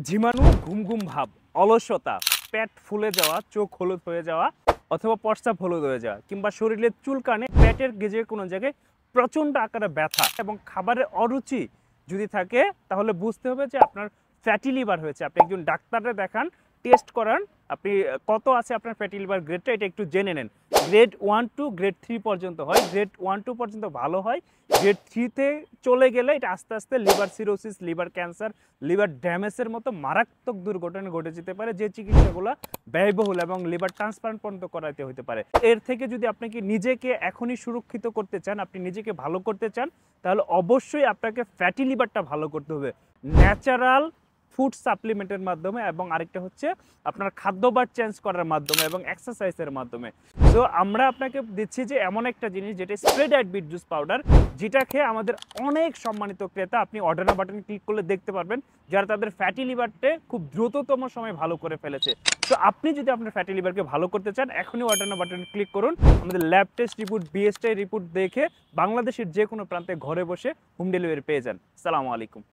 ঝিমানো, ঘুম ঘুম ভাব, অলসতা, পেট ফুলে যাওয়া, চোখ হলুদ হয়ে যাওয়া অথবা প্রস্রাব হলুদ হয়ে যাওয়া কিংবা শরীরের চুলকানে পেটের গেজে কোনো জায়গায় প্রচণ্ড আকারে ব্যথা এবং খাবারের অরুচি যদি থাকে তাহলে বুঝতে হবে যে আপনার ফ্যাটি লিভার হয়েছে। আপনি একজন ডাক্তারে দেখান, টেস্ট করান, আপনি কত আছে আপনার ফ্যাটি লিভার গ্রেডটা এটা একটু জেনে নেন। গ্রেড 1 টু গ্রেড 3 পর্যন্ত হয়, গ্রেড 1 2 পর্যন্ত ভালো হয়, গ্রেড 3-তে চলে গেলে এটা আস্তে আস্তে liver cirrhosis, liver cancer, liver ড্যামেজের মতো মারাত্মক দুর্ঘটনা ঘটে যেতে পারে, যে চিকিৎসাগুলো ব্যয়বহুল এবং লিভার ট্রান্সপ্লান্ট পর্যন্ত করাতে হতে পারে। এর থেকে যদি আপনি কি নিজেকে এখনই সুরক্ষিত করতে চান, আপনি নিজেকে ভালো করতে চান, তাহলে অবশ্যই আপনাকে ফ্যাটি লিভারটা ভালো করতে হবে ন্যাচারাল ফুড সাপ্লিমেন্টের মাধ্যমে, এবং আরেকটা হচ্ছে আপনার খাদ্যাভ্যাস চেঞ্জ করার মাধ্যমে এবং এক্সারসাইজের মাধ্যমে। সো আমরা আপনাকে দিচ্ছি যে এমন একটা জিনিস যেটা spray diet beet juice powder, যেটা খেয়ে আমাদের অনেক সম্মানিত ক্রেতা, আপনি অর্ডার নাও বাটন ক্লিক করলে দেখতে পারবেন যারা তাদের ফ্যাটি লিভারটা খুব দ্রুততম সময়ে ভালো করে ফেলেছে। তো আপনি যদি আপনার ফ্যাটি লিভারকে ভালো করতে চান, এখনই অর্ডার নাও বাটন ক্লিক করুন। আমাদের lab test report, BST report দেখে বাংলাদেশের যে কোনো প্রান্তে ঘরে বসে হোম ডেলিভারি পেয়ে যান। আসসালামু আলাইকুম।